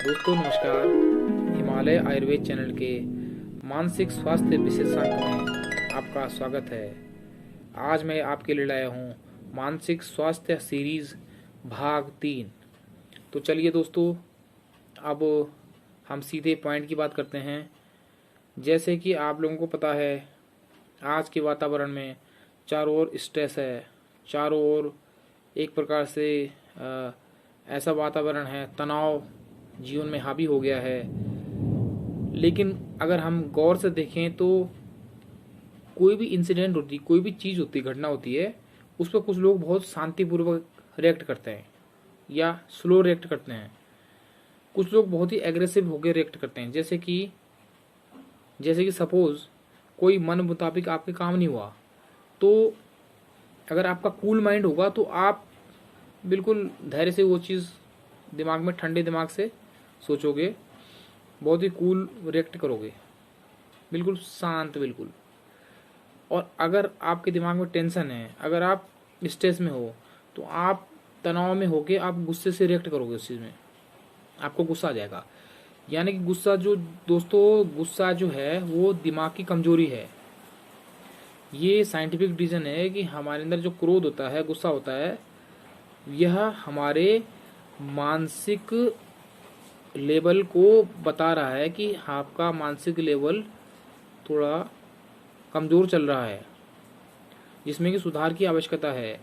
दोस्तों नमस्कार। हिमालय आयुर्वेद चैनल के मानसिक स्वास्थ्य विशेषांक में आपका स्वागत है। आज मैं आपके लिए लाया हूँ मानसिक स्वास्थ्य सीरीज भाग 3। तो चलिए दोस्तों, अब हम सीधे पॉइंट की बात करते हैं। जैसे कि आप लोगों को पता है, आज के वातावरण में चारों ओर स्ट्रेस है, चारों ओर एक प्रकार से ऐसा वातावरण है, तनाव जीवन में हावी हो गया है। लेकिन अगर हम गौर से देखें तो कोई भी इंसिडेंट होती, कोई भी चीज़ होती, घटना होती है, उस पर कुछ लोग बहुत शांतिपूर्वक रिएक्ट करते हैं या स्लो रिएक्ट करते हैं। कुछ लोग बहुत ही एग्रेसिव होकर रिएक्ट करते हैं। जैसे कि सपोज कोई मन मुताबिक आपके काम नहीं हुआ, तो अगर आपका कूल माइंड होगा तो आप बिल्कुल धैर्य से वो चीज़ दिमाग में ठंडे दिमाग से सोचोगे, बहुत ही कूल रिएक्ट करोगे, बिल्कुल शांत बिल्कुल। और अगर आपके दिमाग में टेंशन है, अगर आप स्ट्रेस में हो, तो आप तनाव में होके आप गुस्से से रिएक्ट करोगे उस चीज़ में, आपको गुस्सा आ जाएगा। यानी कि गुस्सा जो है वो दिमाग की कमजोरी है। ये साइंटिफिक रीजन है कि हमारे अंदर जो क्रोध होता है, गुस्सा होता है, यह हमारे मानसिक लेवल को बता रहा है कि आपका मानसिक लेवल थोड़ा कमज़ोर चल रहा है, जिसमें कि सुधार की आवश्यकता है।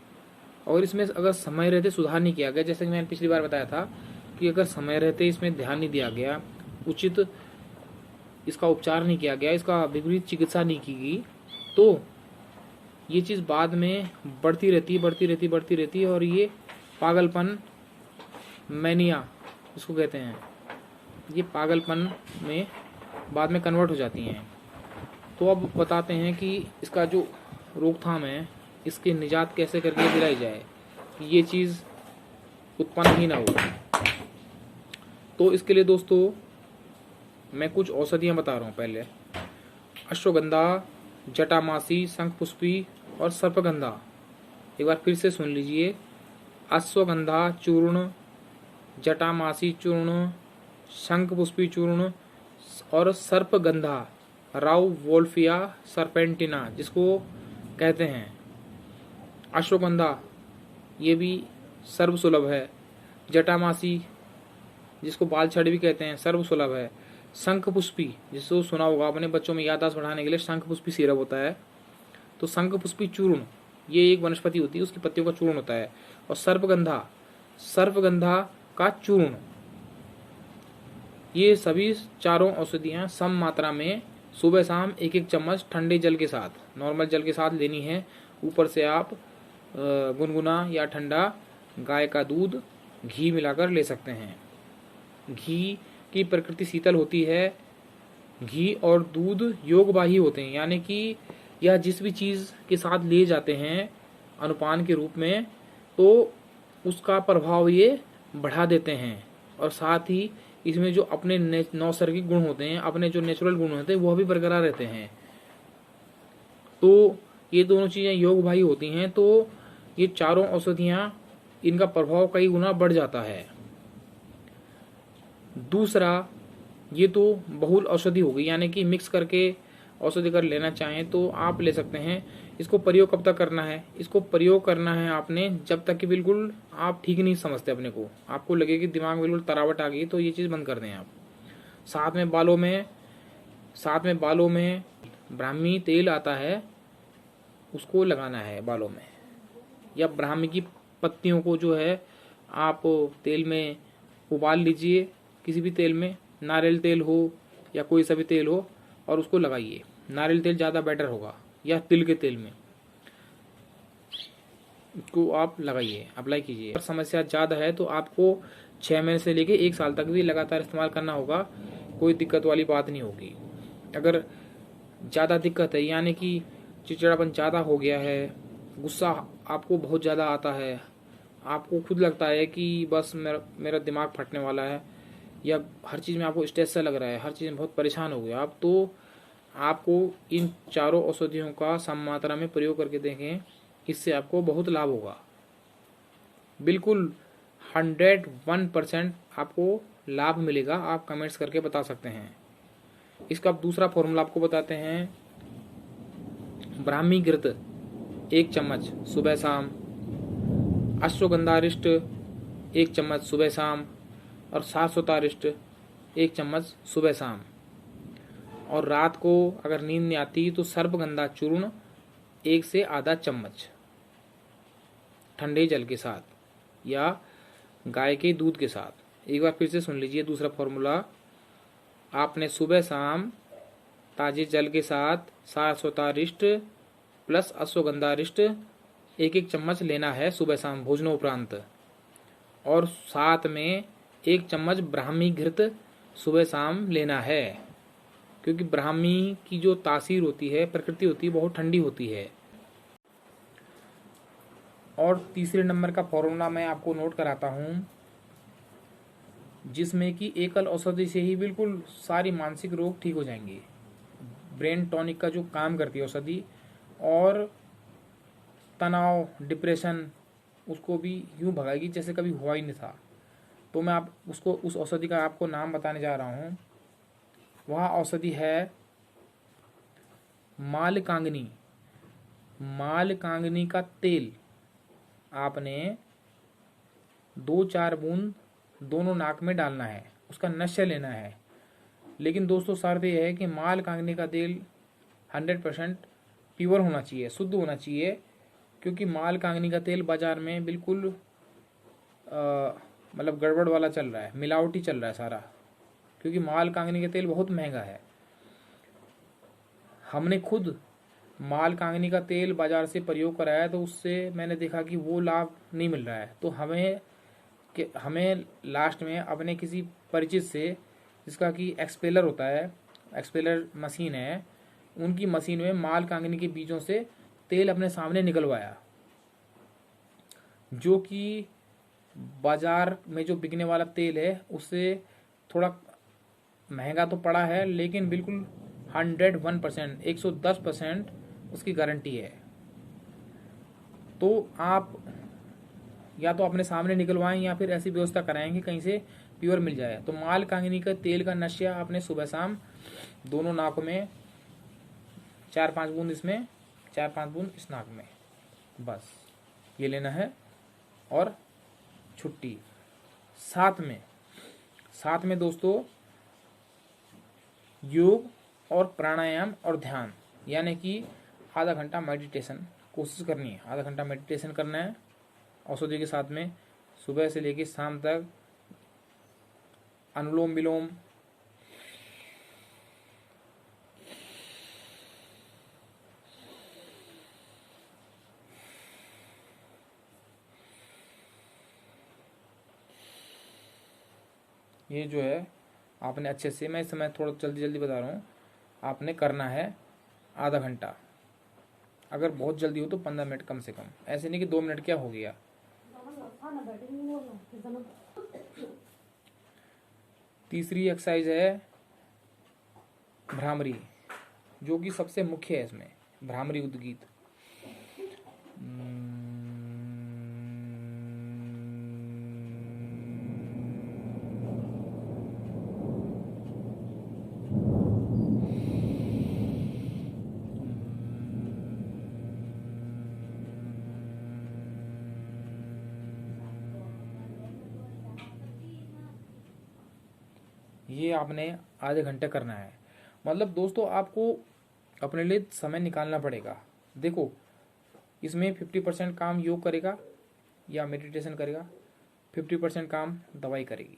और इसमें अगर समय रहते सुधार नहीं किया गया, जैसे कि मैंने पिछली बार बताया था कि अगर समय रहते इसमें ध्यान नहीं दिया गया, उचित इसका उपचार नहीं किया गया, इसका विपरीत चिकित्सा नहीं की गई, तो ये चीज़ बाद में बढ़ती रहती है और ये पागलपन, मैनिया इसको कहते हैं, ये पागलपन में बाद में कन्वर्ट हो जाती हैं। तो अब बताते हैं कि इसका जो रोकथाम है, इसके निजात कैसे करके दिलाई जाए कि ये चीज़ उत्पन्न ही ना हो। तो इसके लिए दोस्तों मैं कुछ औषधियाँ बता रहा हूँ। पहले अश्वगंधा, जटामासी, शंखपुष्पी और सर्पगंधा। एक बार फिर से सुन लीजिए। अश्वगंधा चूर्ण, जटामासी चूर्ण, शंखपुष्पी चूर्ण और सर्पगंधा, राउ वोल्फिया सर्पेंटिना जिसको कहते हैं। अश्वगंधा ये भी सर्वसुलभ है। जटामासी जिसको बाल छड़ी भी कहते हैं, सर्वसुलभ है। शंखपुष्पी जिसको सुना होगा अपने बच्चों में याददाश्त बढ़ाने के लिए शंखपुष्पी सिरप होता है, तो शंखपुष्पी चूर्ण ये एक वनस्पति होती है, उसकी पत्तियों का चूर्ण होता है। और सर्पगंधा का चूर्ण, ये सभी चारों औषधियाँ सम मात्रा में सुबह शाम एक एक चम्मच ठंडे जल के साथ, नॉर्मल जल के साथ लेनी है। ऊपर से आप गुनगुना या ठंडा गाय का दूध, घी मिलाकर ले सकते हैं। घी की प्रकृति शीतल होती है। घी और दूध योगवाही होते हैं, यानी कि यह जिस भी चीज़ के साथ लिए जाते हैं अनुपान के रूप में, तो उसका प्रभाव ये बढ़ा देते हैं। और साथ ही इसमें जो अपने नैसर्गिक गुण होते हैं, अपने जो नेचुरल गुण होते हैं, वह भी बरकरार रहते हैं। तो ये दोनों चीज़ें योगवाही होती हैं, तो ये चारों औषधियाँ, इनका प्रभाव कई गुना बढ़ जाता है। दूसरा, ये तो बहुल औषधि हो गई, यानी कि मिक्स करके औषधि अगर लेना चाहें तो आप ले सकते हैं। इसको प्रयोग कब तक करना है? इसको प्रयोग करना है आपने जब तक कि बिल्कुल आप ठीक नहीं समझते अपने को, आपको लगे कि दिमाग में बिल्कुल तरावट आ गई, तो ये चीज़ बंद कर दें आप। साथ में बालों में ब्राह्मी तेल आता है, उसको लगाना है बालों में। या ब्राह्मी की पत्तियों को जो है आप तेल में उबाल लीजिए, किसी भी तेल में, नारियल तेल हो या कोई सा भी तेल हो, और उसको लगाइए। नारियल तेल ज़्यादा बेटर होगा, या तिल के तेल में इसको आप लगाइए, अप्लाई कीजिए। अगर समस्या ज़्यादा है तो आपको 6 महीने से लेके 1 साल तक भी लगातार इस्तेमाल करना होगा, कोई दिक्कत वाली बात नहीं होगी। अगर ज़्यादा दिक्कत है, यानी कि चिड़चिड़ापन ज़्यादा हो गया है, गुस्सा आपको बहुत ज़्यादा आता है, आपको खुद लगता है कि बस मेरा दिमाग फटने वाला है, या हर चीज़ में आपको स्ट्रेस सा लग रहा है, हर चीज़ में बहुत परेशान हो गया आप, तो आपको इन चारों औषधियों का सम मात्रा में प्रयोग करके देखें, इससे आपको बहुत लाभ होगा। बिल्कुल 101% आपको लाभ मिलेगा आप कमेंट्स करके बता सकते हैं। इसका दूसरा फॉर्मूला आपको बताते हैं। ब्राह्मी घृत 1 चम्मच सुबह शाम, अश्वगंधारिष्ट 1 चम्मच सुबह शाम और सारस्वतारिष्ट 1 चम्मच सुबह शाम। और रात को अगर नींद नहीं आती तो सर्पगंधा चूर्ण 1 से आधा चम्मच ठंडे जल के साथ या गाय के दूध के साथ। एक बार फिर से सुन लीजिए दूसरा फॉर्मूला। आपने सुबह शाम ताजे जल के साथ सारस्वतारिष्ट प्लस अश्वगंधारिष्ट 1-1 चम्मच लेना है सुबह शाम भोजनोपरांत, और साथ में 1 चम्मच ब्राह्मी घृत सुबह शाम लेना है, क्योंकि ब्राह्मी की जो तासीर होती है, प्रकृति होती है, बहुत ठंडी होती है। और तीसरे नंबर का फॉर्मूला मैं आपको नोट कराता हूँ, जिसमें कि एकल औषधि से ही बिल्कुल सारी मानसिक रोग ठीक हो जाएंगे। ब्रेन टॉनिक का जो काम करती है औषधि, और तनाव, डिप्रेशन, उसको भी यूं भगाएगी जैसे कभी हुआ ही नहीं था। तो मैं आप उसको उस औषधि का आपको नाम बताने जा रहा हूँ। वह औषधि है मालकांगनी। मालकांगनी का तेल आपने 2-4 बूंद दोनों नाक में डालना है, उसका नशा लेना है। लेकिन दोस्तों शर्त यह है कि मालकांगनी का तेल 100% प्योर होना चाहिए, शुद्ध होना चाहिए, क्योंकि मालकांगनी का तेल बाजार में बिल्कुल मतलब गड़बड़ वाला चल रहा है, मिलावटी चल रहा है सारा, क्योंकि मालकांगनी का तेल बहुत महंगा है। हमने खुद मालकांगनी का तेल बाजार से प्रयोग कराया तो उससे मैंने देखा कि वो लाभ नहीं मिल रहा है। तो हमें लास्ट में अपने किसी परिचित से, जिसका कि एक्सपेलर होता है, एक्सपेलर मशीन है, उनकी मशीन में मालकांगनी के बीजों से तेल अपने सामने निकलवाया, जो कि बाजार में जो बिकने वाला तेल है उससे थोड़ा महंगा तो पड़ा है, लेकिन बिल्कुल 101%, 110% उसकी गारंटी है। तो आप या तो अपने सामने निकलवाएं या फिर ऐसी व्यवस्था कराएं कि कहीं से प्योर मिल जाए। तो मालकांगनी का तेल का नशा आपने सुबह शाम दोनों नाकों में 4-5 बूंद इसमें, 4-5 बूंद इस नाक में, बस ये लेना है और छुट्टी। साथ में दोस्तों योग और प्राणायाम और ध्यान, यानी कि आधा घंटा मेडिटेशन कोशिश करनी है। आधा घंटा मेडिटेशन करना है औषधि के साथ में, सुबह से लेकर शाम तक। अनुलोम विलोम, ये जो है आपने अच्छे से, मैं इस समय थोड़ा जल्दी बता रहा हूँ, आपने करना है आधा घंटा। अगर बहुत जल्दी हो तो 15 मिनट कम से कम, ऐसे नहीं कि 2 मिनट क्या हो गया। तीसरी एक्सरसाइज है भ्रामरी, जो कि सबसे मुख्य है इसमें, भ्रामरी उद्गीत। ये आपने आधे घंटे करना है। मतलब दोस्तों आपको अपने लिए समय निकालना पड़ेगा। देखो इसमें 50% काम योग करेगा या मेडिटेशन करेगा, 50% काम दवाई करेगी।